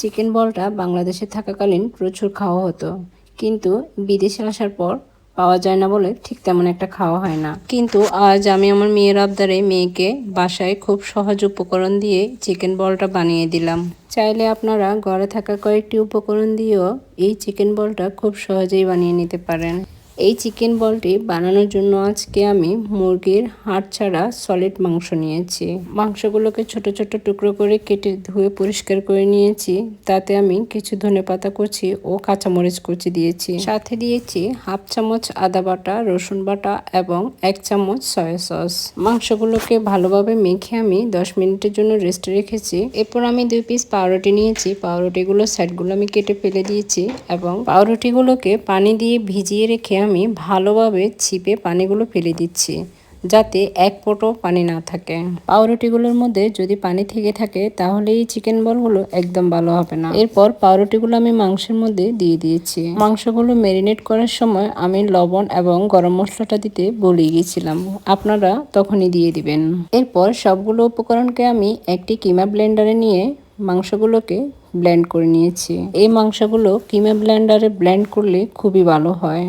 Chicken বলটা বাংলাদেশে থাকাকালীন প্রচুর খাওয়া হতো, কিন্তু বিদেশে আসার পর পাওয়া যায় না বলে ঠিক তেমন একটা খাওয়া হয় না। কিন্তু আজ আমি আমার মেয়ের আবদারে মেয়েকে বাসায় খুব সহজ উপকরণ দিয়ে চিকেন বলটা বানিয়ে দিলাম। চাইলে আপনারা ঘরে থাকা কয়েকটি উপকরণ দিয়েও এই চিকেন বলটা খুব সহজেই বানিয়ে নিতে পারেন। এই চিকেন বলটি বানানোর জন্য আজকে আমি মুরগির হাড় ছাড়া সলিড মাংস নিয়েছি। মাংসগুলোকে ছোট ছোট টুকরো করে কেটে ধুয়ে পরিষ্কার করে নিয়েছি। তাতে আমি কিছু ধনেপাতা কুচি ও কাঁচামরিচ কুচি দিয়েছি। সাথে দিয়েছি হাফ চামচ আদা বাটা, রসুন বাটা এবং 1 চামচ সয়া সস। মাংসগুলোকে ভালোভাবে মেখে আমি 10 মিনিটের জন্য রেস্টে রেখেছি। এরপর আমি 2 পিস পাউরুটি নিয়েছি। পাউরুটিগুলো সাইডগুলো আমি কেটে ফেলে দিয়েছি এবং পাউরুটিগুলোকে পানি দিয়ে ভিজিয়ে রেখে আমি ভালোভাবে ছিপে পানিগুলো ফেলে দিচ্ছি, যাতে এক ফোঁটাও পানি না থাকে। পাউরুটিগুলোর মধ্যে যদি পানি থেকে থাকে তাহলে এই চিকেন বলগুলো একদম ভালো হবে না। এরপর পাউরুটিগুলো আমি মাংসের মধ্যে দিয়ে দিয়েছি। মাংসগুলো ম্যারিনেট করার সময় আমি লবণ এবং গরম মশলাটা দিতে ভুলে গিয়েছিলাম, আপনারা তখনই দিয়ে দিবেন। এরপর সবগুলো উপকরণকে আমি একটি কিমা ব্লেন্ডারে নিয়ে মাংসগুলোকে ব্লেন্ড করে নিয়েছি। এই মাংসগুলো কিমা ব্লেন্ডারে ব্লেন্ড করলে খুবই ভালো হয়।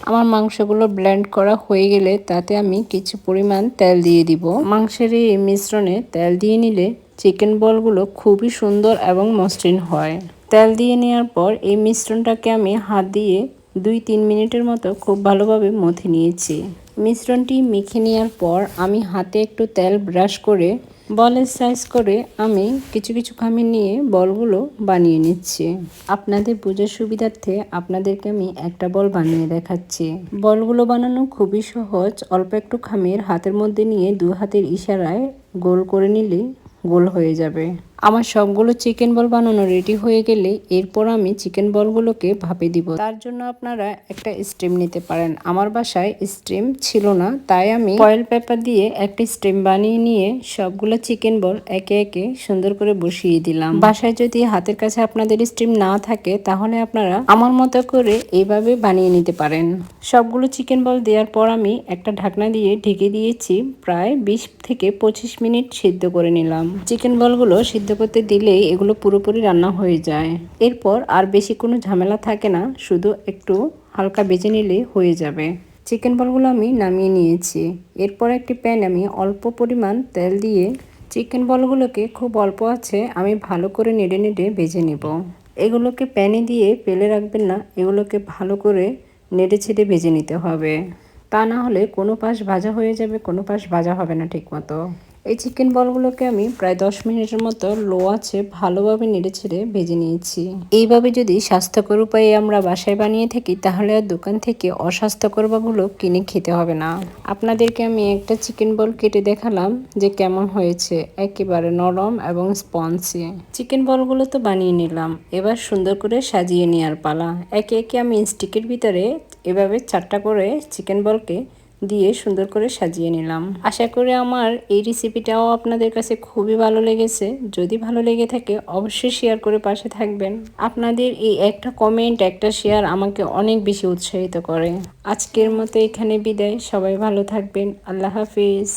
আমার মাংসগুলো ব্লেন্ড করা হয়ে গেলে তাতে আমি কিছু পরিমাণ তেল দিয়ে দিব। মাংসের এই মিশ্রণে তেল দিয়ে নিলে চিকেন বলগুলো খুবই সুন্দর এবং মসৃণ হয়। তেল দিয়ে নেওয়ার পর এই মিশ্রণটাকে আমি হাত দিয়ে 2-3 মিনিটের মতো খুব ভালোভাবে মথে নিয়েছি। মিশ্রণটি মেখে নেওয়ার পর আমি হাতে একটু তেল ব্রাশ করে বলের সাইজ করে আমি কিছু কিছু খামির নিয়ে বলগুলো বানিয়ে নিচ্ছি। আপনাদের বোঝার সুবিধার্থে আপনাদেরকে আমি একটা বল বানিয়ে দেখাচ্ছি। বলগুলো বানানো খুবই সহজ। অল্প একটু খামির হাতের মধ্যে নিয়ে 2 হাতের ইশারায় গোল করে নিলে গোল হয়ে যাবে। আমার সবগুলো চিকেন বল বানানো রেডি হয়ে গেলে এরপর আমি চিকেন বলগুলোকে ভাপে দিব। তার জন্য আপনারা একটা স্টিম নিতে পারেন। আমার বাসায় স্টিম ছিল না, তাই আমি ফয়েল পেপার দিয়ে একটা স্টিম বানিয়ে নিয়ে সবগুলো চিকেন বল একে একে সুন্দর করে বসিয়ে দিলাম। বাসায় যদি হাতের কাছে আপনাদের স্টিম না থাকে তাহলে আপনারা আমার মতো করে এইভাবে বানিয়ে নিতে পারেন। সবগুলো চিকেন বল দেওয়ার পর আমি একটা ঢাকনা দিয়ে ঢেকে দিয়েছি। প্রায় 20 থেকে 25 মিনিট সিদ্ধ করে নিলাম। চিকেন বলগুলো সিদ্ধ করতে দিলেই এগুলো পুরোপুরি রান্না হয়ে যায়। এরপর আর বেশি কোনো ঝামেলা থাকে না, শুধু একটু হালকা ভেজে নিলেই হয়ে যাবে। চিকেন বলগুলো আমি নামিয়ে নিয়েছি। এরপর একটি প্যানে আমি অল্প পরিমাণ তেল দিয়ে চিকেন বলগুলোকে খুব অল্প আছে আমি ভালো করে নেড়ে নেড়ে ভেজে নেব। এগুলোকে প্যানে দিয়ে ফেলে রাখবেন না, এগুলোকে ভালো করে নেড়ে ছেড়ে ভেজে নিতে হবে। তা না হলে কোনো পাশ ভাজা হয়ে যাবে, কোনো পাশ ভাজা হবে না ঠিক মতো। এই চিকেন বলগুলোকে আমি প্রায় 10 মিনিটের মতো লো আছে ভালোভাবে নেড়ে ছেড়ে ভেজে নিয়েছি। এইভাবে যদি স্বাস্থ্যকর উপায়ে আমরা বাসায় বানিয়ে থাকি তাহলে আর দোকান থেকে অস্বাস্থ্যকরগুলো কিনে খেতে হবে না। আপনাদেরকে আমি একটা চিকেন বল কেটে দেখালাম যে কেমন হয়েছে, একেবারে নরম এবং স্পঞ্জি। চিকেন বলগুলো তো বানিয়ে নিলাম, এবার সুন্দর করে সাজিয়ে নেওয়ার পালা। একে একে আমি স্টিকের ভিতরে এভাবে 4টা করে চিকেন বলকে দিয়ে সুন্দর করে সাজিয়ে নিলাম। আশা করি আমার এই রেসিপিটাও আপনাদের কাছে খুবই ভালো লেগেছে। যদি ভালো লেগে থাকে অবশ্যই শেয়ার করে পাশে থাকবেন। আপনাদের এই একটা কমেন্ট, একটা শেয়ার আমাকে অনেক বেশি উৎসাহিত করে। আজকের মতো এখানে বিদায়। সবাই ভালো থাকবেন। আল্লাহ হাফিজ।